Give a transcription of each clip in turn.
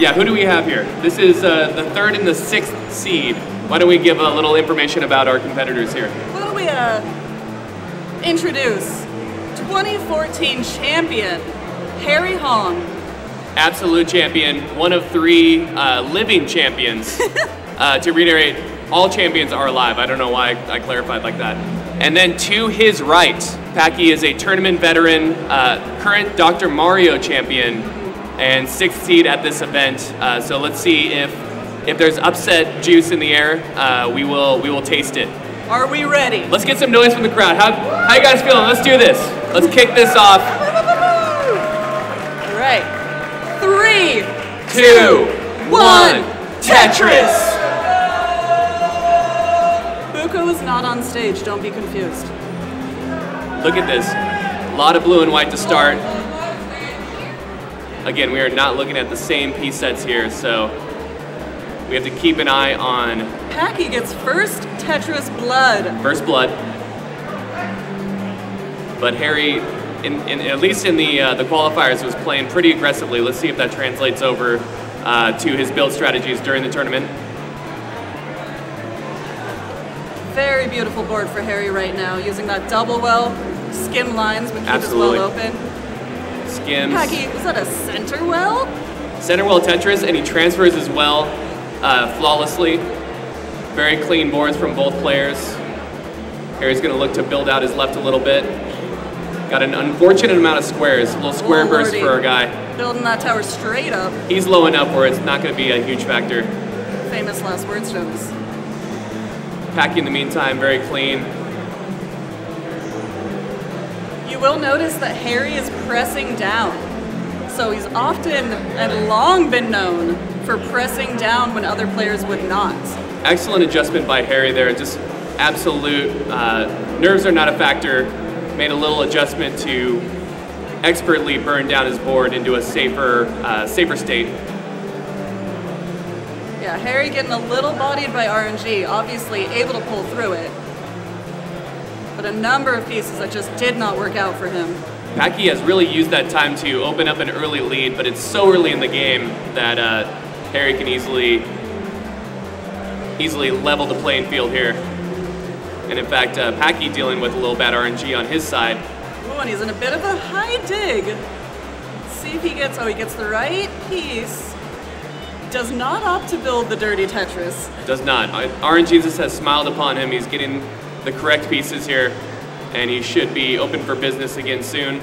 Yeah, who do we have here? This is the 3rd and the 6th seed. Why don't we give a little information about our competitors here? Why don't we introduce 2014 champion, Harry Hong. Absolute champion, one of 3 living champions. To reiterate, all champions are alive. I don't know why I clarified like that. And then to his right, Packie is a tournament veteran, current Dr. Mario champion, and 6th seed at this event. So let's see if there's upset juice in the air. We will taste it. Are we ready? Let's get some noise from the crowd. How you guys feeling? Let's do this. Let's kick this off. All right. 3, 2, 1, Tetris! Buko is not on stage, don't be confused. Look at this. A lot of blue and white to start. Again, we are not looking at the same piece sets here, so we have to keep an eye on... Packie gets first Tetris blood. First blood. But Harry, at least in the qualifiers, was playing pretty aggressively. Let's see if that translates over to his build strategies during the tournament. Very beautiful board for Harry right now, using that double well, skim lines, but keep Absolutely. his well open. Skims. Packie, was that a center well? Center well Tetris, and he transfers as well flawlessly. Very clean boards from both players. Harry's going to look to build out his left a little bit. Got an unfortunate amount of squares. A little square burst for our guy. Building that tower straight up. He's low enough where it's not going to be a huge factor. Famous last words, Jonas. Packie in the meantime, very clean. You will notice that Harry is pressing down. So he's often and long been known for pressing down when other players would not. Excellent adjustment by Harry there. Just absolute, nerves are not a factor. Made a little adjustment to expertly burn down his board into a safer state. Yeah, Harry getting a little bodied by RNG, obviously able to pull through it. But a number of pieces that just did not work out for him. Packie has really used that time to open up an early lead, but it's so early in the game that Harry can easily level the playing field here. And in fact, Packie dealing with a little bad RNG on his side. Ooh, and he's in a bit of a high dig. Let's see if he gets the right piece. Does not opt to build the dirty Tetris. Does not. RNG just has smiled upon him. He's getting the correct pieces here, and he should be open for business again soon.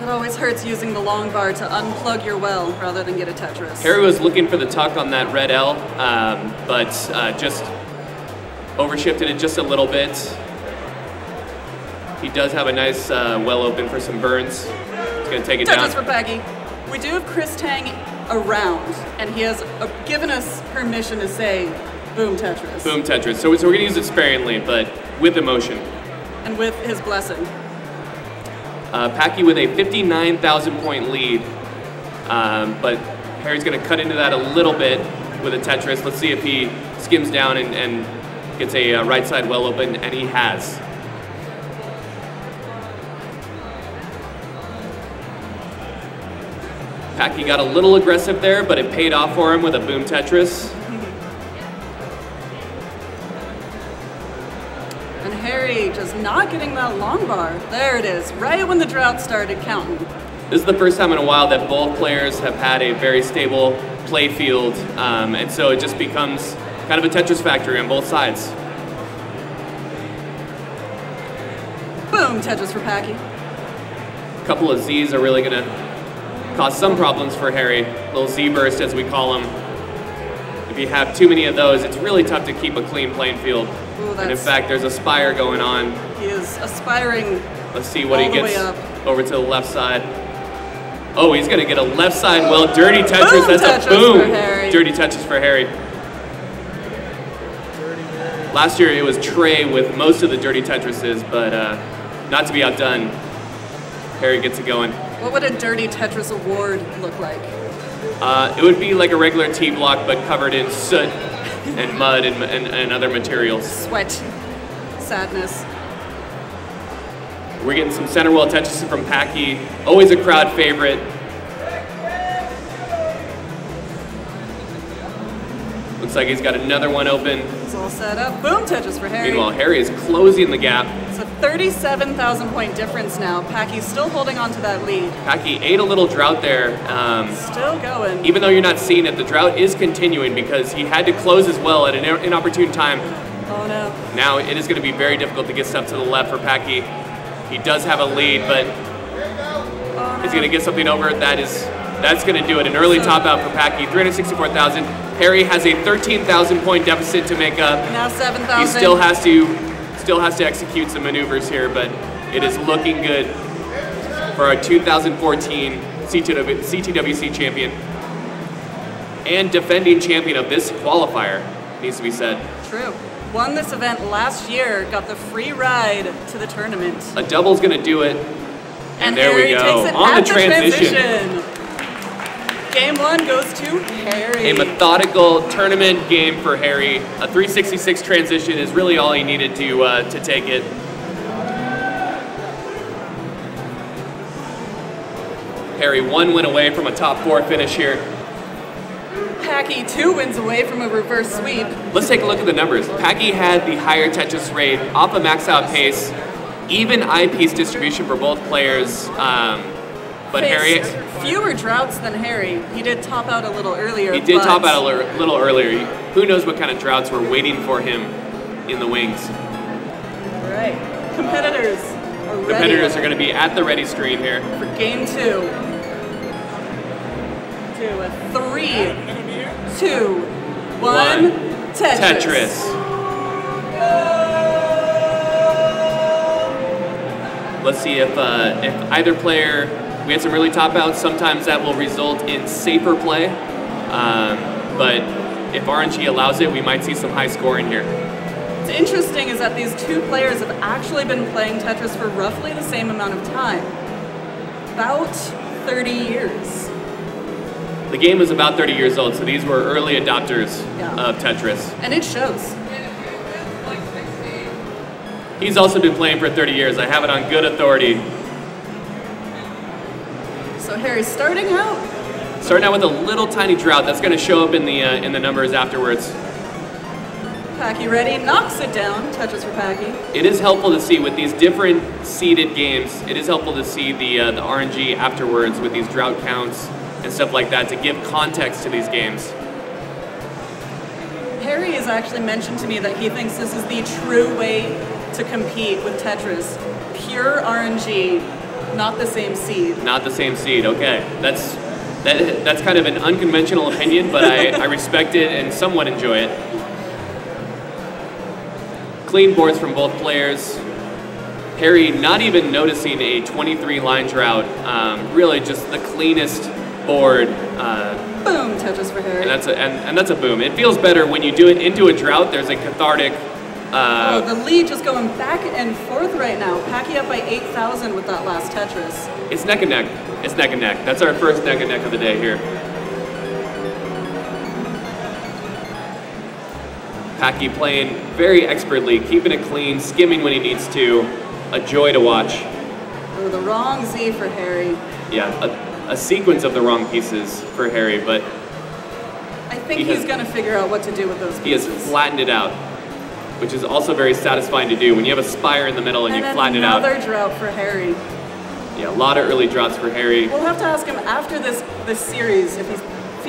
It always hurts using the long bar to unplug your well rather than get a Tetris. Harry was looking for the tuck on that red L, but just overshifted it just a little bit. He does have a nice well open for some burns. He's going to take it down. Tetris for Packie. We do have Chris Tang around, and he has given us permission to say, boom Tetris. Boom Tetris. So we're going to use it sparingly, but with emotion. And with his blessing. Packie with a 59,000 point lead, but Harry's going to cut into that a little bit with a Tetris. Let's see if he skims down and gets a right side well open, and he has. Packie got a little aggressive there, but it paid off for him with a boom Tetris. And Harry just not getting that long bar. There it is, right when the drought started counting. This is the first time in a while that both players have had a very stable play field, and so it just becomes kind of a Tetris factory on both sides. Boom, Tetris for Packie. A couple of Zs are really going to cause some problems for Harry. Little Z burst, as we call them. If you have too many of those, it's really tough to keep a clean playing field. Ooh, and in fact, there's a spire going on. He is aspiring. Let's see what he gets up. over to the left side. Oh, he's going to get a left side well. Dirty Tetris. Boom That's Tetris a boom. for Harry. Dirty Tetris for Harry. Last year it was Trey with most of the dirty Tetrises, but not to be outdone. Harry gets it going. What would a dirty Tetris award look like? It would be like a regular T-block, but covered in soot and mud and other materials. Sweat. Sadness. We're getting some center well Tetris from Packie. Always a crowd favorite. Looks like he's got another one open. It's all set up. Boom Tetris for Harry. Meanwhile, Harry is closing the gap. It's a 37,000 point difference now. Packie's still holding on to that lead. Packie ate a little drought there. Still going. Even though you're not seeing it, the drought is continuing because he had to close as well at an inopportune time. Oh no. Now it is going to be very difficult to get stuff to the left for Packie. He does have a lead, but he's going to get something over. That's going to do it. An early top out for Packie, 364,000. Harry has a 13,000 point deficit to make up. Now 7,000. He still has to execute some maneuvers here, but it is looking good for our 2014 CTWC champion and defending champion of this qualifier, needs to be said. True. Won this event last year, got the free ride to the tournament. A double's going to do it. And there Harry we go. Takes it On at the transition. Game 1 goes to Harry. A methodical tournament game for Harry. A 366 transition is really all he needed to take it. Harry 1 win away from a top 4 finish here. Packie 2 wins away from a reverse sweep. Let's take a look at the numbers. Packie had the higher Tetris rate, off a max out pace, even eyepiece distribution for both players. But Harry, fewer droughts than Harry. He did top out a little earlier. He did top out a little earlier. Who knows what kind of droughts were waiting for him in the wings. All right, competitors are ready. Competitors are going to be at the ready screen here. For game 2. To a 3, 2, 1, Tetris. Let's see if either player, we had some really top outs. Sometimes that will result in safer play, but if RNG allows it, we might see some high scoring here. What's interesting is that these two players have actually been playing Tetris for roughly the same amount of time, about 30 years. The game was about 30 years old, so these were early adopters of Tetris. And it shows. He's also been playing for 30 years. I have it on good authority. So Harry's starting out. Starting out with a little tiny drought. That's going to show up in the numbers afterwards. Packie ready, knocks it down. Tetris for Packie. It is helpful to see with these different seeded games. It is helpful to see the RNG afterwards with these drought counts and stuff like that to give context to these games. Harry has actually mentioned to me that he thinks this is the true way to compete with Tetris. Pure RNG, not the same seed. Not the same seed, okay. That's kind of an unconventional opinion, but I respect it and somewhat enjoy it. Clean boards from both players. Harry not even noticing a 23 line drought. Really just the cleanest board. Boom, Tetris for Harry. And that's a boom. It feels better when you do it into a drought. There's a cathartic. The lead just going back and forth right now. Packie up by 8,000 with that last Tetris. It's neck and neck. It's neck and neck. That's our first neck and neck of the day here. Packie playing very expertly, keeping it clean, skimming when he needs to. A joy to watch. Oh, the wrong Z for Harry. Yeah, a sequence of the wrong pieces for Harry, but I think he's going to figure out what to do with those pieces. He has flattened it out, which is also very satisfying to do when you have a spire in the middle and you flatten it out. Another drought for Harry. Yeah, a lot of early droughts for Harry. We'll have to ask him after this series if he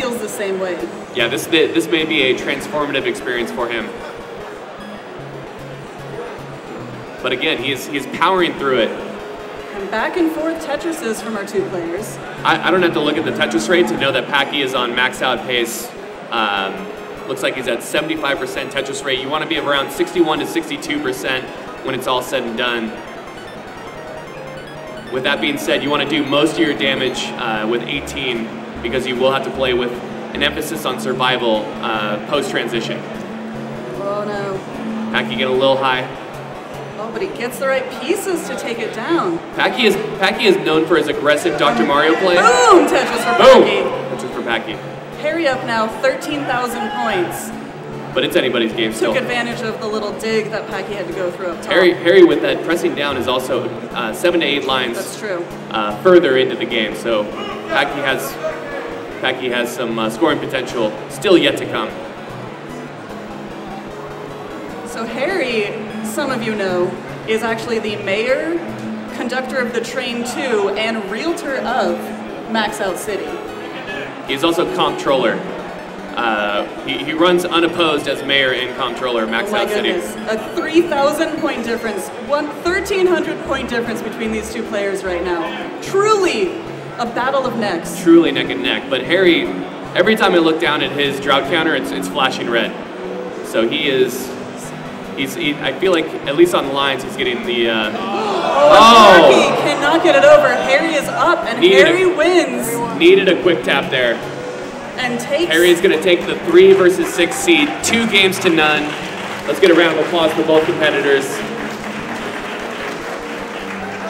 feels the same way. Yeah, this may be a transformative experience for him. But again, he's powering through it. And back and forth Tetrises from our two players. I don't have to look at the Tetris rate to know that Packie is on max out pace. Looks like he's at 75% Tetris rate. You want to be around 61 to 62% when it's all said and done. With that being said, you want to do most of your damage with 18 because you will have to play with an emphasis on survival post-transition. Oh no. Packie getting a little high. Oh, but he gets the right pieces to take it down. Packie is known for his aggressive Dr. Mario play. Boom! Tetris for Packie. Boom! Tetris for Packie. Harry up now, 13,000 points. But it's anybody's game still. Took advantage of the little dig that Packie had to go through up top. Harry with that pressing down is also 7 to 8 lines. That's true. Further into the game, so Packie has some scoring potential still yet to come. Harry, some of you know, is actually the mayor, conductor of the Train 2, and realtor of Max Out City. He's also comptroller. He runs unopposed as mayor and comptroller, Max Out City. A 3,000 point difference, 1,300 point difference between these two players right now. Truly a battle of necks. Truly neck and neck. But Harry, every time I look down at his drought counter, it's flashing red. So I feel like, at least on the lines, he's getting the... Packie cannot get it over. Harry is up, and Harry wins. Needed a quick tap there. And takes... Harry is going to take the 3 versus 6 seed, 2 games to none. Let's get a round of applause for both competitors.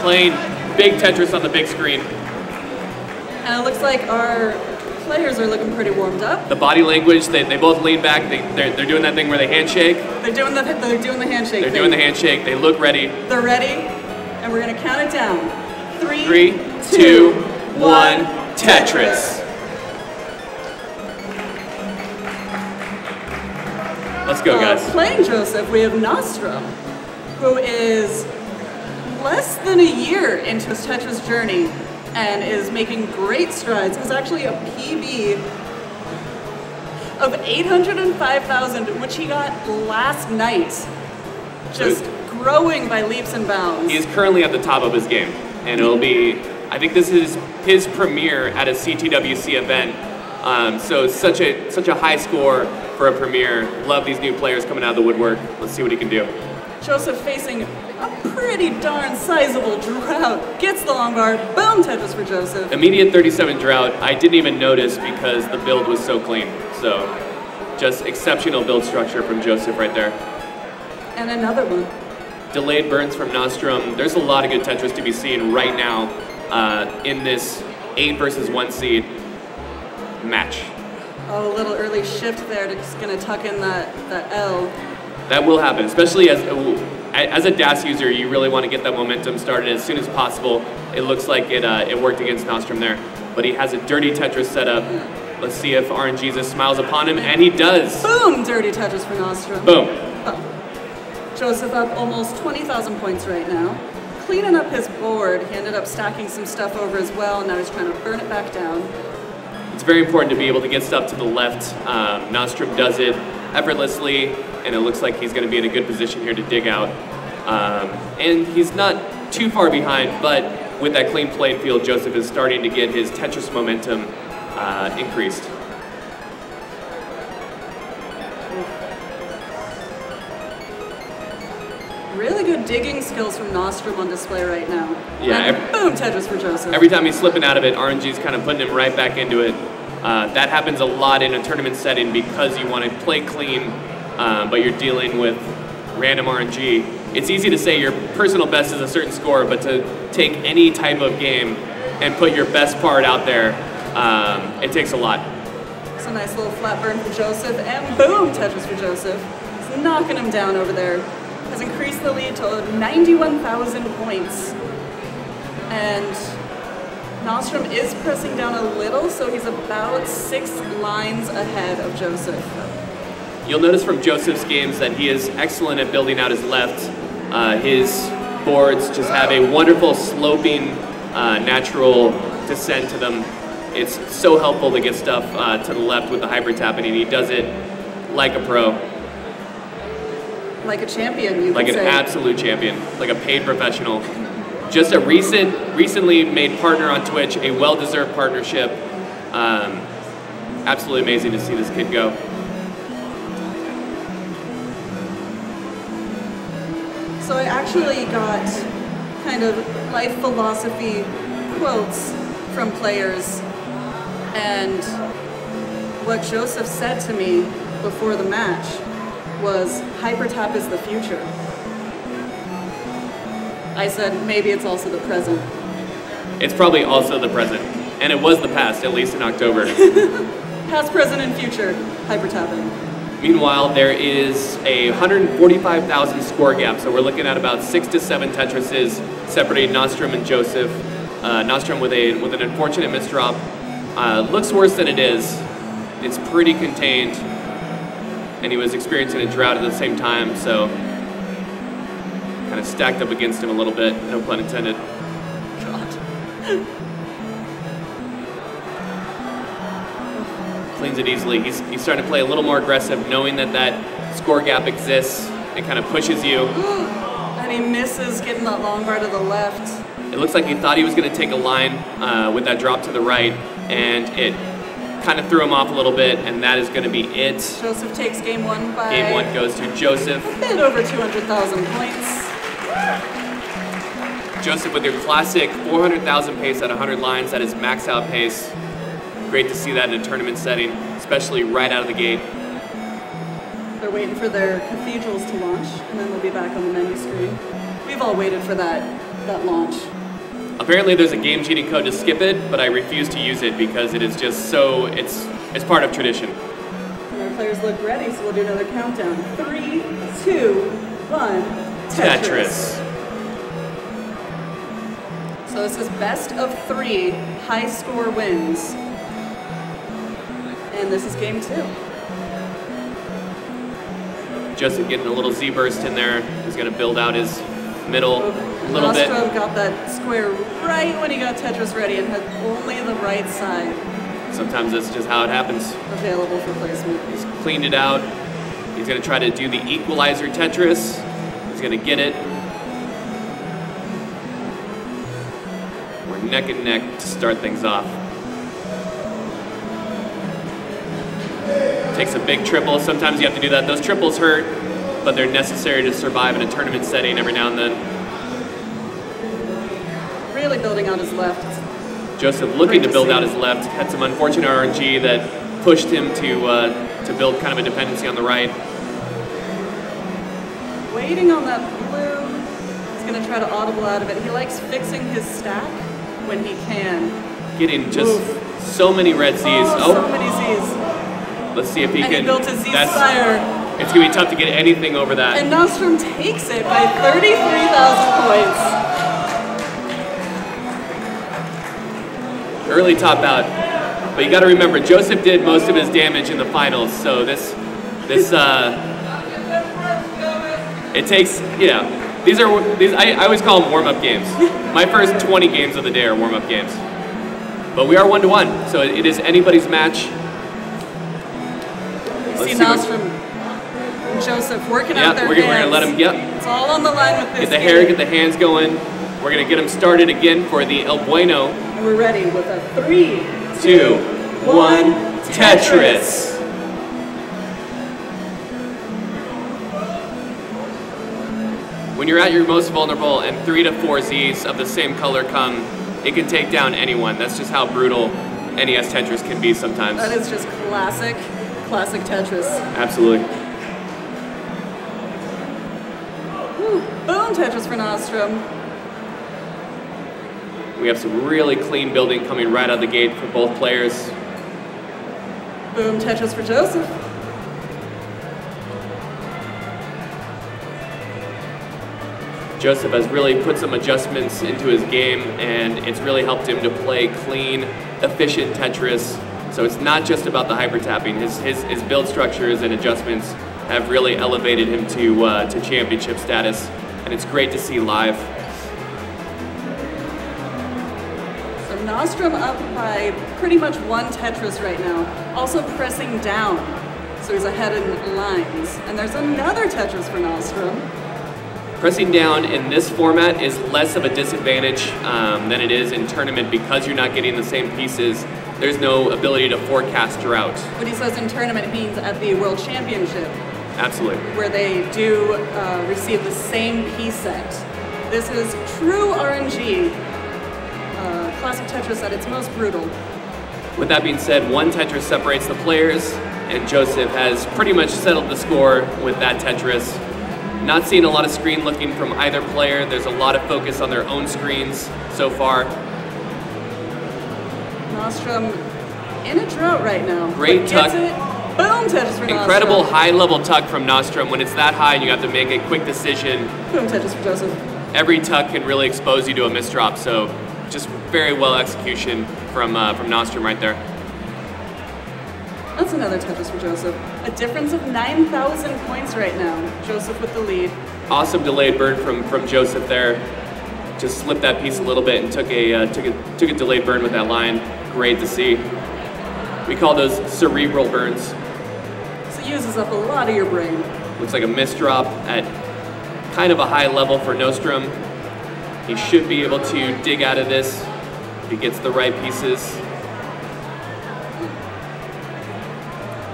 Playing big Tetris on the big screen. And it looks like our players are looking pretty warmed up. The body language, they both lean back. They're doing that thing where they handshake. They're doing the handshake. They're doing the handshake. They look ready. They're ready, and we're going to count it down. 3, 2, 1, Tetris. Let's go, guys. Playing Joseph, we have Noztrom, who is less than a year into his Tetris journey and is making great strides. It's actually a PB of 805,000, which he got last night. Just growing by leaps and bounds. He is currently at the top of his game, and it'll be, I think this is his premiere at a CTWC event. So such a high score for a premiere. Love these new players coming out of the woodwork. Let's see what he can do. Joseph facing a pretty darn sizable drought. Gets the long bar. Boom, Tetris for Joseph. Immediate 37 drought. I didn't even notice because the build was so clean. So just exceptional build structure from Joseph right there. And another one. Delayed burns from Noztrom. There's a lot of good Tetris to be seen right now in this 8 versus 1 seed match. Oh, a little early shift there, just gonna tuck in that L. That will happen, especially as a DAS user, you really want to get that momentum started as soon as possible. It looks like it worked against Noztrom there, but he has a dirty Tetris set up. Let's see if RNGesus smiles upon him, and he does. Boom, dirty Tetris for Noztrom. Boom. Oh. Joseph up almost 20,000 points right now. Cleaning up his board, he ended up stacking some stuff over as well, now he's trying to burn it back down. It's very important to be able to get stuff to the left. Noztrom does it effortlessly, and it looks like he's going to be in a good position here to dig out. And he's not too far behind, but with that clean playing field, Joseph is starting to get his Tetris momentum increased. Really good digging skills from Noztrom on display right now. Yeah. And boom, Tetris for Joseph. Every time he's slipping out of it, RNG's kind of putting him right back into it. That happens a lot in a tournament setting because you want to play clean, but you're dealing with random RNG. It's easy to say your personal best is a certain score, but to take any type of game and put your best part out there, it takes a lot. It's a nice little flat burn for Joseph, and boom, Tetris for Joseph. He's knocking him down over there. Has increased the lead to 91,000 points. And Noztrom is pressing down a little, so he's about 6 lines ahead of Joseph. You'll notice from Joseph's games that he is excellent at building out his left. His boards just have a wonderful sloping, natural descent to them. It's so helpful to get stuff to the left with the hyper tapping, and he does it like a pro. Like a champion, you could like an say. Absolute champion, like a paid professional. Just a recently made partner on Twitch, a well-deserved partnership. Absolutely amazing to see this kid go. So I actually got kind of life philosophy quotes from players, and what Joseph said to me before the match was, hyper tap is the future. I said, maybe it's also the present. It's probably also the present, and it was the past, at least in October. Past, present, and future, hyper tapping. Meanwhile, there is a 145,000 score gap, so we're looking at about 6 to 7 Tetrises separating Noztrom and Joseph. Noztrom with an unfortunate misdrop. Looks worse than it is. It's pretty contained, and he was experiencing a drought at the same time, so kind of stacked up against him a little bit, no pun intended. God. Cleans it easily. He's starting to play a little more aggressive, knowing that that score gap exists. It kind of pushes you. And he misses getting that long bar to the left. It looks like he thought he was going to take a line with that drop to the right, and it kind of threw him off a little bit, and that is going to be it. Joseph takes game one by... Game one goes to Joseph. A bit over 200,000 points. Joseph with your classic 400,000 pace at 100 lines. That is max out pace. Great to see that in a tournament setting, especially right out of the gate. They're waiting for their cathedrals to launch, and then they'll be back on the menu screen. We've all waited for that launch. Apparently there's a game cheating code to skip it, but I refuse to use it because it is just so, it's part of tradition. And our players look ready, so we'll do another countdown. 3, 2, 1, Tetris. So this is best of 3, high score wins. And this is game 2. Joseph getting a little Z burst in there. He's going to build out his middle a little bit. Noztrom got that square right when he got Tetris ready and had only the right side. Sometimes that's just how it happens. Available for placement. He's cleaned it out. He's going to try to do the equalizer Tetris. He's going to get it. We're neck and neck to start things off. Takes a big triple. Sometimes you have to do that. Those triples hurt, but they're necessary to survive in a tournament setting every now and then. Really building out his left. Joseph looking to build out his left. Had some unfortunate RNG that pushed him to build kind of a dependency on the right. Waiting on that blue. He's going to try to audible out of it. He likes fixing his stack when he can. Getting just so many red Zs. Oh, so many Zs. Let's see if he can. He built a Z Spire. It's going to be tough to get anything over that. And Noztrom takes it by 33,000 points. Early top out. But you got to remember, Joseph did most of his damage in the finals, so it takes, I always call them warm-up games. My first 20 games of the day are warm-up games. But we are 1-1, so it is anybody's match. See Noztrom and Joseph working out their hands. We're going to let him, It's all on the line with this. Get the hair, get the hands going. We're going to get him started again for the El Bueno. And we're ready with a 3, 2, 1, Tetris. When you're at your most vulnerable and 3 to 4 Zs of the same color come, it can take down anyone. That's just how brutal NES Tetris can be sometimes. That is just classic Tetris. Absolutely. Boom Tetris for Noztrom. We have some really clean building coming right out of the gate for both players. Boom Tetris for Joseph. Joseph has really put some adjustments into his game, and it's really helped him to play clean, efficient Tetris. So it's not just about the hyper tapping. His build structures and adjustments have really elevated him to championship status, and it's great to see live. So Noztrom up by pretty much 1 Tetris right now, also pressing down, so he's ahead in lines. And there's another Tetris for Noztrom. Pressing down in this format is less of a disadvantage than it is in tournament because you're not getting the same pieces. There's no ability to forecast drought. What he says in tournament means at the World Championship. Absolutely. Where they do receive the same piece set. This is true RNG. Classic Tetris at its most brutal. With that being said, 1 Tetris separates the players, and Joseph has pretty much settled the score with that Tetris. Not seeing a lot of screen looking from either player. There's a lot of focus on their own screens so far. Noztrom in a drought right now. Great tuck. Boom Tetris for Noztrom. Incredible high-level tuck from Noztrom. When it's that high and you have to make a quick decision. Boom Tetris for Joseph. Every tuck can really expose you to a misdrop, so just very well execution from Noztrom right there. That's another Tetris for Joseph. A difference of 9,000 points right now. Joseph with the lead. Awesome delayed burn from Joseph there. Just slipped that piece a little bit and took a delayed burn with that line. Great to see. We call those cerebral burns. So it uses up a lot of your brain. Looks like a misdrop at kind of a high level for Noztrom. He should be able to dig out of this if he gets the right pieces.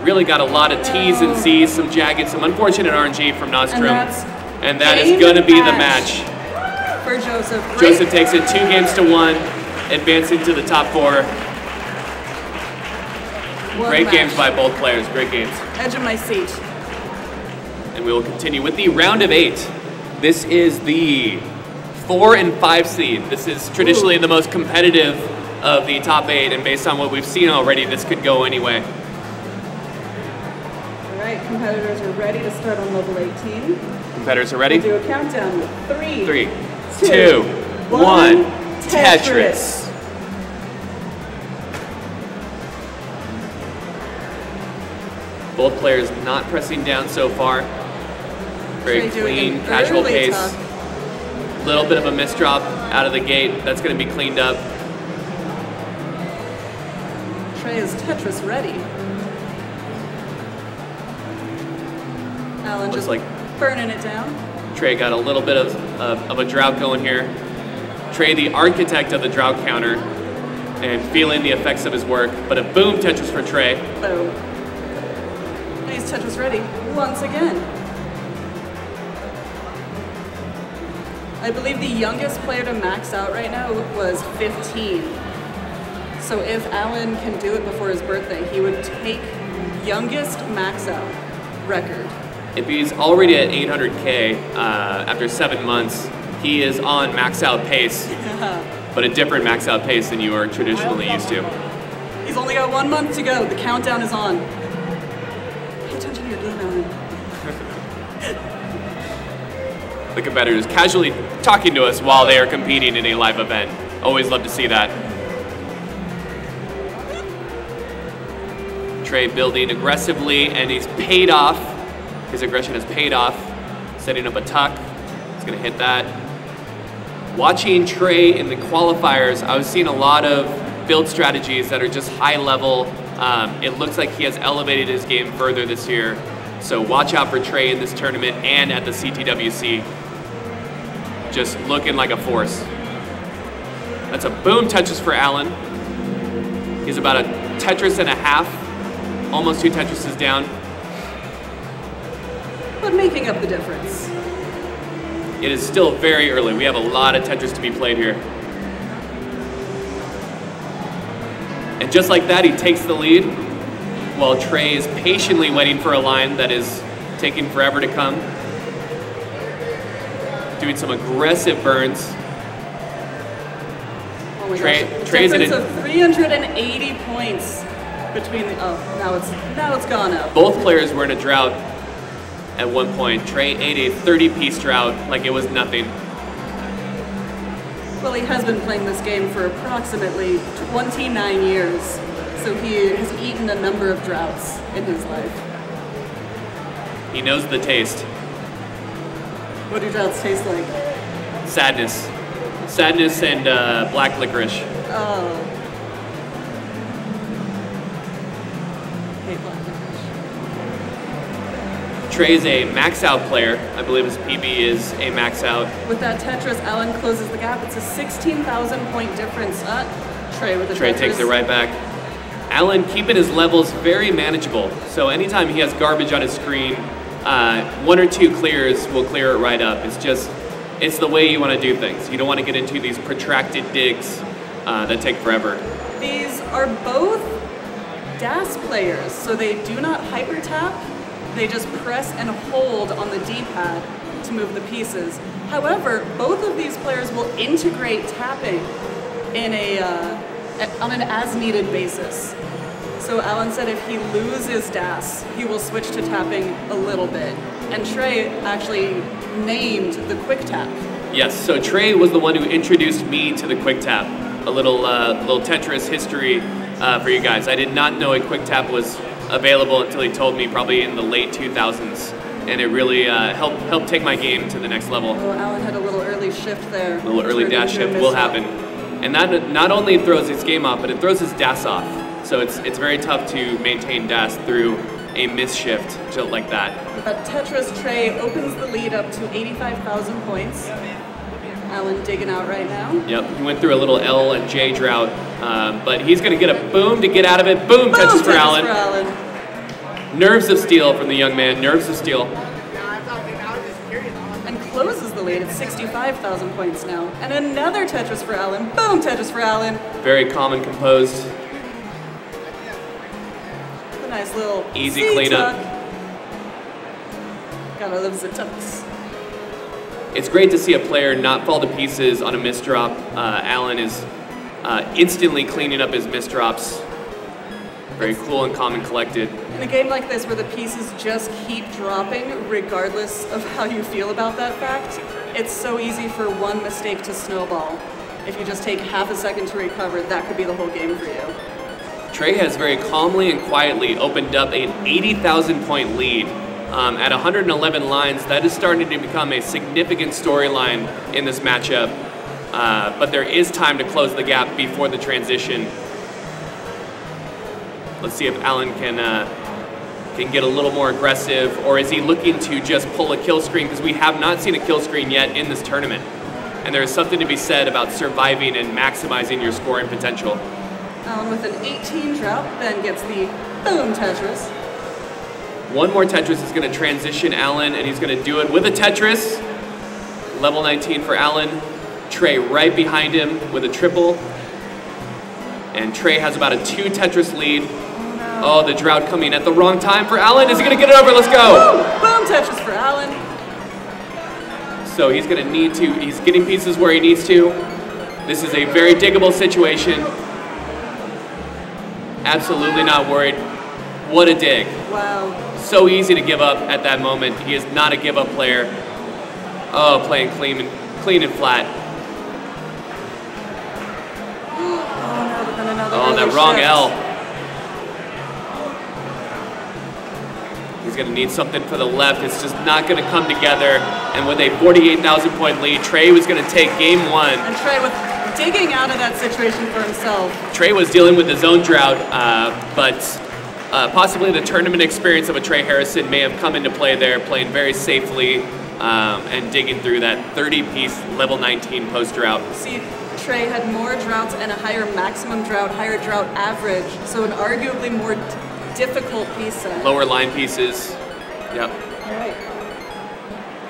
Really got a lot of T's and C's, some jagged, some unfortunate RNG from Noztrom. And that is going to be the match. For Joseph. Joseph takes it 2-1, advancing to the top 4. Great games by both players, great games. Edge of my seat. And we will continue with the round of 8. This is the 4 and 5 seed. This is traditionally the most competitive of the top 8, and based on what we've seen already, this could go anyway. All right, competitors are ready to start on level 18. Competitors are ready? We'll do a countdown with 3, 2, 1, Tetris. Both players not pressing down so far. Very clean, casual pace. A little bit of a misdrop out of the gate. That's going to be cleaned up. Trey is Tetris ready. Alan just like burning it down. Trey got a little bit of a drought going here. Trey, the architect of the drought counter, and feeling the effects of his work. But a boom Tetris for Trey. Boom. He's Tetris ready once again. I believe the youngest player to max out right now was 15. So if Alan can do it before his birthday, he would take youngest max out record. If he's already at 800K after 7 months, he is on max out pace, but a different max out pace than you are traditionally used to. He's only got 1 month to go. The countdown is on. Pay attention to your game, Alan. The competitors casually talking to us while they are competing in a live event. Always love to see that. Trey building aggressively, and he's paid off. His aggression has paid off. Setting up a tuck. He's going to hit that. Watching Trey in the qualifiers, I was seeing a lot of build strategies that are just high level. It looks like he has elevated his game further this year. So watch out for Trey in this tournament and at the CTWC. Just looking like a force. That's a boom Tetris for Alan. He's about a Tetris and a half. Almost 2 Tetrises down. But making up the difference. It is still very early. We have a lot of Tetris to be played here. And just like that, he takes the lead while Trey is patiently waiting for a line that is taking forever to come. Doing some aggressive burns. Oh my gosh. Trey's difference of 380 points between the, now it's gone up. Both players were in a drought at one point. Trey ate a 30-piece drought like it was nothing. Well, he has been playing this game for approximately 29 years, so he has eaten a number of droughts in his life. He knows the taste. What do droughts taste like? Sadness. Sadness and black licorice. Oh. Trey is a max out player. I believe his PB is a max out. With that Tetris, Alan closes the gap. It's a 16,000 point difference. Trey with the Trey Tetris. takes it right back. Alan keeping his levels very manageable. So anytime he has garbage on his screen, 1 or 2 clears will clear it right up. It's the way you want to do things. You don't want to get into these protracted digs that take forever. These are both DAS players, so they do not hyper tap. They just press and hold on the D-pad to move the pieces. However, both of these players will integrate tapping in on an as-needed basis. So Alan said if he loses DAS, he will switch to tapping a little bit. And Trey actually named the quick tap. Yes, so Trey was the one who introduced me to the quick tap. A little Tetris history for you guys. I did not know a quick tap was available until he told me, probably in the late 2000s. and it really helped take my game to the next level. Oh, Alan had a little early shift there. A little early dash shift will happen. And that not only throws his game off, but it throws his DAS off. So it's very tough to maintain DAS through a miss shift just like that. But Tetris Trey opens the lead up to 85,000 points. Alan digging out right now. Yep, he went through a little L and J drought, but he's going to get a boom to get out of it. Boom, Tetris for Alan. Nerves of steel from the young man, nerves of steel. And closes the lead at 65,000 points now. And another Tetris for Alan. Boom, Tetris for Alan. Very calm and composed. A nice little easy cleanup. Gotta love the tucks. It's great to see a player not fall to pieces on a misdrop. Alan is instantly cleaning up his misdrops. Very cool and calm and collected. In a game like this where the pieces just keep dropping regardless of how you feel about that fact, it's so easy for one mistake to snowball. If you just take half a second to recover, that could be the whole game for you. Trey has very calmly and quietly opened up an 80,000 point lead. At 111 lines, that is starting to become a significant storyline in this matchup. But there is time to close the gap before the transition. Let's see if Alan can get a little more aggressive, or is he looking to just pull a kill screen? Because we have not seen a kill screen yet in this tournament. And there is something to be said about surviving and maximizing your scoring potential. Alan with an 18 drought, then gets the boom Tetris. One more Tetris is going to transition Alan, and he's going to do it with a Tetris. Level 19 for Alan. Trey right behind him with a triple. And Trey has about a 2 Tetris lead. Oh, the drought coming at the wrong time for Alan. Is he going to get it over? Let's go. Boom Tetris for Alan. So he's going to need to, he's getting pieces where he needs to. This is a very diggable situation. Absolutely not worried. What a dig. Wow. So easy to give up at that moment. He is not a give-up player. Oh, playing clean and flat. Oh, that wrong shift. L. He's going to need something for the left. It's just not going to come together. And with a 48,000 point lead, Trey was going to take game one. And Trey with digging out of that situation for himself. Trey was dealing with his own drought, but possibly the tournament experience of a Trey Harrison may have come into play there, playing very safely and digging through that 30-piece level 19 post-drought. See, Trey had more droughts and a higher maximum drought, higher drought average, so an arguably more difficult piece set. Lower line pieces. Yep. All right.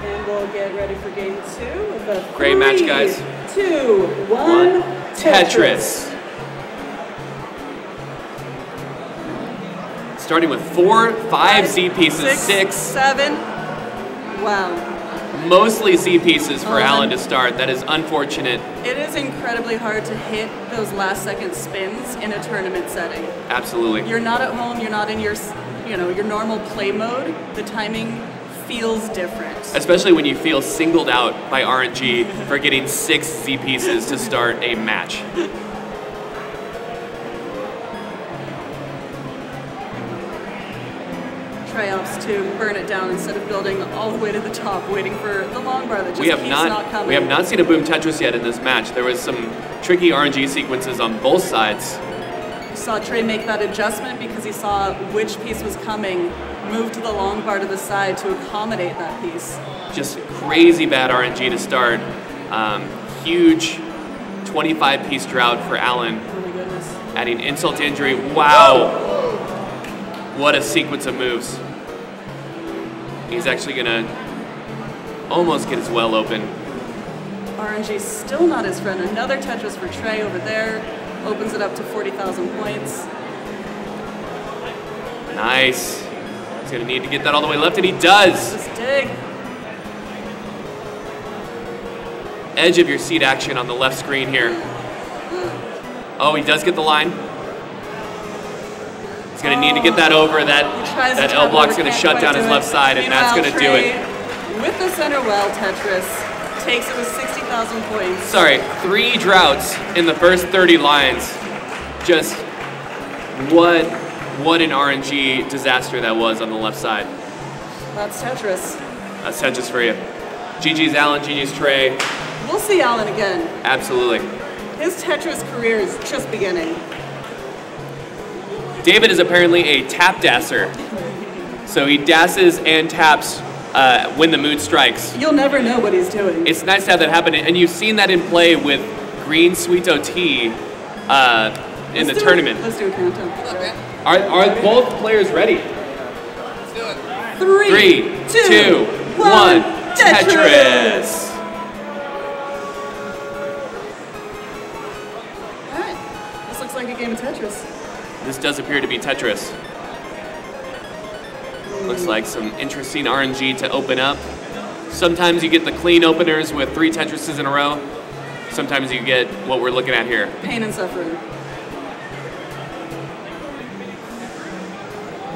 And we'll get ready for game 2 with the Great match, guys. 2, 1, Tetris. Starting with 4, 5 Z pieces, 6, 7. Wow. Mostly Z pieces for Alan to start. That is unfortunate. It is incredibly hard to hit those last second spins in a tournament setting. Absolutely. You're not at home, you're not in your, your normal play mode. The timing feels different. Especially when you feel singled out by RNG for getting 6 Z pieces to start a match. Trey opts to burn it down instead of building all the way to the top, waiting for the long bar that just keeps not coming. We have not seen a boom Tetris yet in this match. There was some tricky RNG sequences on both sides. You saw Trey make that adjustment because he saw which piece was coming, move to the long bar to the side to accommodate that piece. Just crazy bad RNG to start. Huge 25-piece drought for Alan. Oh my goodness. Adding insult to injury. Wow. What a sequence of moves. He's actually gonna almost get his well open. RNG still not his friend. Another Tetris for Trey over there. Opens it up to 40,000 points. Nice. He's gonna need to get that all the way left, and he does. Just dig. Edge of your seat action on the left screen here. Oh, he does get the line. He's going to need to get that over. That L block's going to shut down his left side, and that's going to do it. With the center well, Tetris takes it with 60,000 points. Sorry, 3 droughts in the first 30 lines. Just what an RNG disaster that was on the left side. That's Tetris. That's Tetris for you. GG's Alan, GG's Trey. We'll see Alan again. Absolutely. His Tetris career is just beginning. David is apparently a tap dasser. So he dasses and taps when the mood strikes. You'll never know what he's doing. It's nice to have that happen, and you've seen that in play with Green Sweeto Tea in the tournament. Let's do a countdown. Are both players ready? Let's do it. 3, 2, 1, Tetris! Alright, this looks like a game of Tetris. This does appear to be Tetris. Looks like some interesting RNG to open up. Sometimes you get the clean openers with 3 Tetrises in a row. Sometimes you get what we're looking at here. Pain and suffering.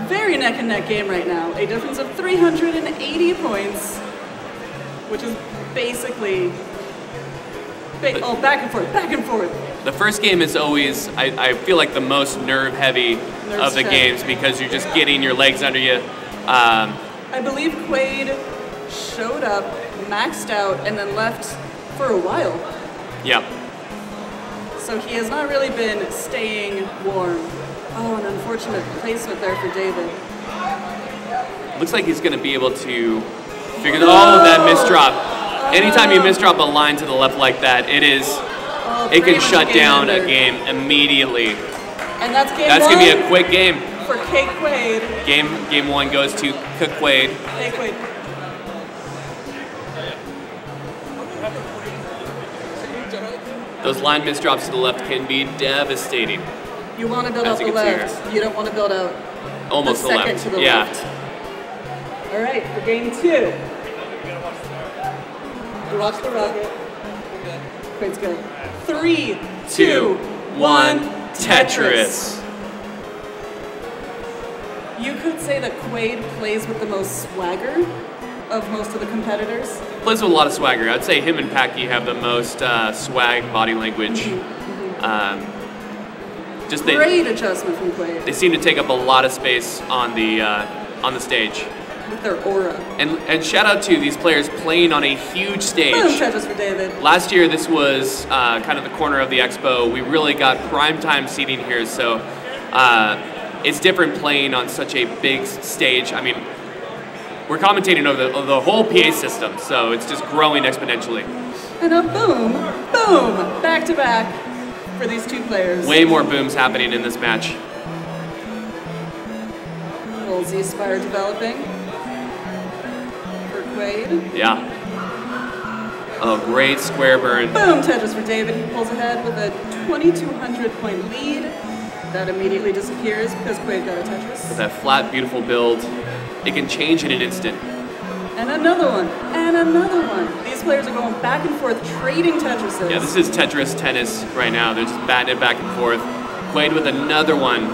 Very neck and neck game right now. A difference of 380 points, which is basically back and forth, back and forth. The first game is always, I feel like, the most nerve heavy of the games because you're just getting your legs under you. I believe Kwaid showed up, maxed out, and then left for a while. Yep. So he has not really been staying warm. Oh, an unfortunate placement there for David. Looks like he's going to be able to figure that misdrop. Anytime you misdrop a line to the left like that, it can shut down a game immediately. And that's game That's one. going to be a quick game. For Kwaid. Game 1 goes to Kwaid. Kwaid. Those line misdrops to the left can be devastating. You want to build out the left. You don't want to build out almost the the second left. to the yeah. left. All right, for game 2. Watch the rocket. Kwaid's good. 3, 2, 1, Tetris. You could say that Kwaid plays with the most swagger of most of the competitors. Plays with a lot of swagger. I'd say him and Packie have the most swag body language. Great adjustment from Kwaid. They seem to take up a lot of space on the stage. With their aura. And shout out to these players playing on a huge stage. Boom, Tetris for David. Last year, this was kind of the corner of the expo. We really got primetime seating here, so it's different playing on such a big stage. I mean, we're commentating over the whole PA system, so it's just growing exponentially. And a boom, boom, back to back for these two players. Way more booms happening in this match. Little Z-Spire developing for Kwaid. Yeah. Oh, great square burn. Boom, Tetris for David. He pulls ahead with a 2,200 point lead. That immediately disappears because Kwaid got a Tetris. With that flat, beautiful build, it can change in an instant. And another one, and another one. These players are going back and forth, trading Tetrises. Yeah, this is Tetris tennis right now. They're just batting it back and forth. Kwaid with another one.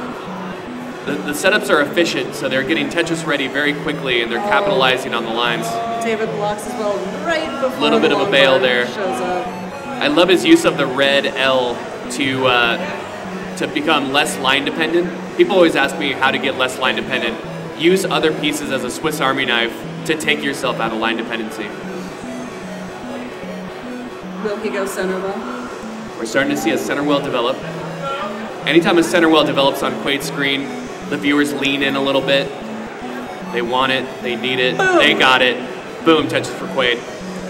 The setups are efficient, so they're getting Tetris ready very quickly, and they're capitalizing on the lines. David blocks as well right before a little bit of a bail there. Shows up. I love his use of the red L to become less line dependent. People always ask me how to get less line dependent. Use other pieces as a Swiss Army knife to take yourself out of line dependency. Will he go center well? We're starting to see a center well develop. Anytime a center well develops on Kwaid's screen, the viewers lean in a little bit. They want it, they need it, boom. They got it. Boom, Tetris for Kwaid.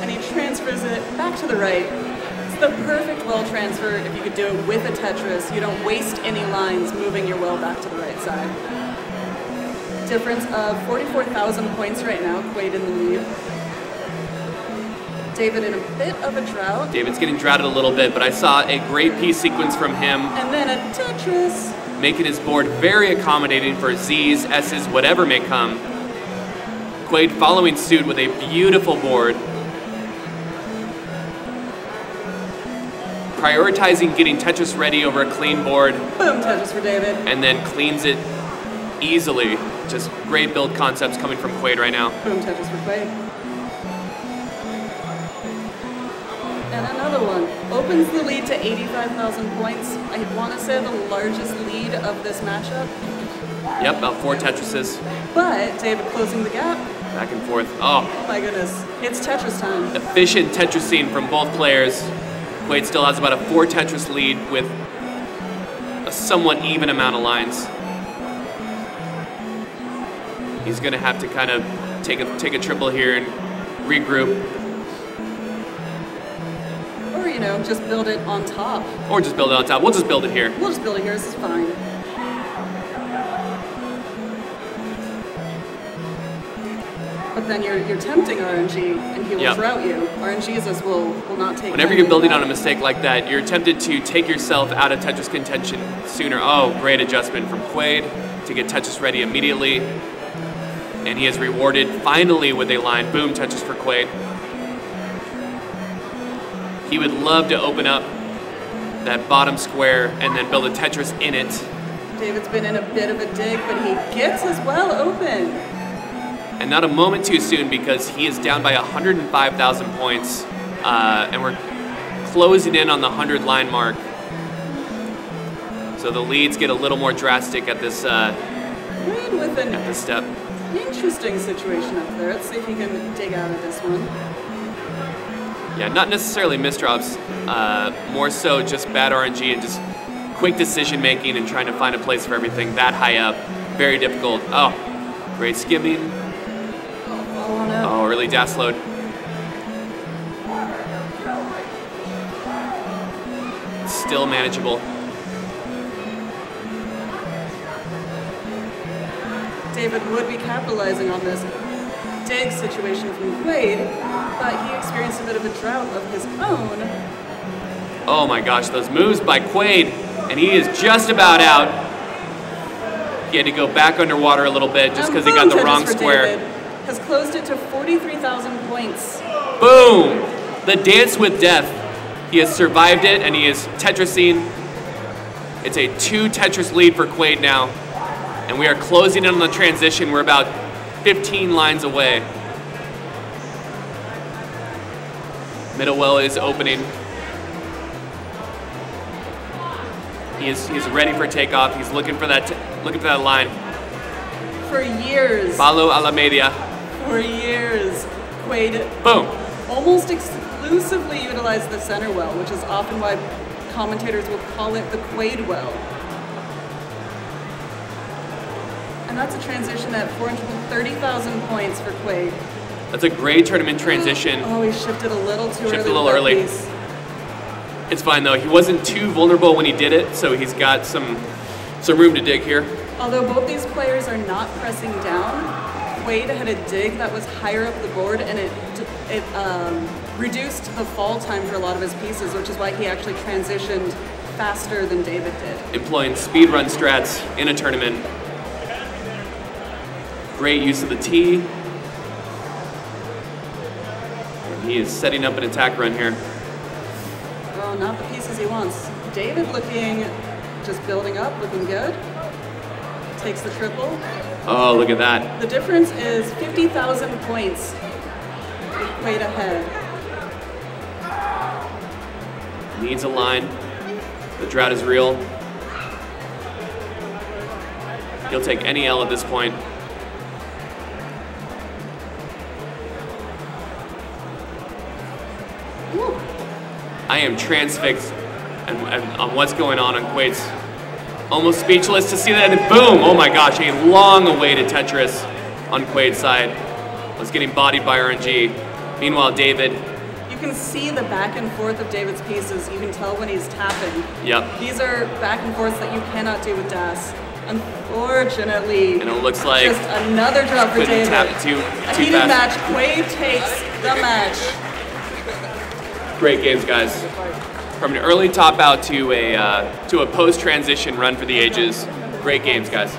And he transfers it back to the right. It's the perfect well transfer if you could do it with a Tetris. You don't waste any lines moving your well back to the right side. Difference of 44,000 points right now, Kwaid in the lead. David in a bit of a drought. David's getting droughted a little bit, but I saw a great piece sequence from him. And then a Tetris. Making his board very accommodating for Z's, S's, whatever may come. Kwaid following suit with a beautiful board. Prioritizing getting Tetris ready over a clean board. Boom, Tetris for David. And then cleans it easily. Just great build concepts coming from Kwaid right now. Boom, Tetris for Kwaid. And another one. Opens the lead to 85,000 points. I want to say the largest lead of this matchup. Yep, about 4 Tetrises. But David closing the gap Back and forth. Oh. My goodness. It's Tetris time. Efficient Tetrising from both players. Kwaid still has about a 4 Tetris lead with a somewhat even amount of lines. He's going to have to kind of take a triple here and regroup. Or, you know, just build it on top. Or just build it on top. We'll just build it here. We'll just build it here. This is fine. But then you're tempting RNG, and he will drought you. RNGs will not take. Whenever you're building on a mistake like that, you're tempted to take yourself out of Tetris contention sooner. Oh, great adjustment from Kwaid to get Tetris ready immediately. And he is rewarded finally with a line. Boom, Tetris for Kwaid. He would love to open up that bottom square and then build a Tetris in it. David's been in a bit of a dig, but he gets as well open. And not a moment too soon, because he is down by 105,000 points, and we're closing in on the 100 line mark. So the leads get a little more drastic at this step. Interesting situation up there. Let's see if he can dig out of this one. Yeah, not necessarily misdrops, more so just bad RNG and just quick decision making and trying to find a place for everything that high up. Very difficult. Oh, great skimming. Oh, early dash load. Still manageable. David would be capitalizing on this dig situation from Kwaid, but he experienced a bit of a drought of his own. Oh my gosh, those moves by Kwaid, and he is just about out. He had to go back underwater a little bit just because he got the wrong square. David has closed it to 43,000 points. Boom! The dance with death. He has survived it, and he is Tetrising. It's a 2 Tetris lead for Kwaid now, and we are closing in on the transition. We're about 15 lines away. Middle well is opening. He's ready for takeoff. He's looking for that line. For years. Follow a la media. For years, Kwaid boom almost exclusively utilized the center well, which is often why commentators will call it the Kwaid well. And that's a transition at 430,000 points for Kwaid. That's a great tournament transition. Oh, he shifted a little too early. Shifted a little early. It's fine though. He wasn't too vulnerable when he did it, so he's got some room to dig here. Although both these players are not pressing down, Kwaid had a dig that was higher up the board, and it reduced the fall time for a lot of his pieces, which is why he actually transitioned faster than David did. Employing speedrun strats in a tournament. Great use of the T. And he is setting up an attack run here. Oh, not the pieces he wants. David looking, just building up, looking good. Takes the triple. Oh, look at that. The difference is 50,000 points. Kwaid ahead. Needs a line. The drought is real. He'll take any L at this point. Ooh. I am transfixed on what's going on Kwaid's. Almost speechless to see that, and boom! Oh my gosh, a long-awaited Tetris on Kwaid's side. Was getting bodied by RNG. Meanwhile, David. You can see the back and forth of David's pieces. You can tell when he's tapping. Yep. These are back and forths that you cannot do with Das. Unfortunately. And it looks like just another drop for David. Tap too a heated fast. match. Kwaid takes the match. Great games, guys. From an early top out to a post-transition run for the ages. Great games, guys.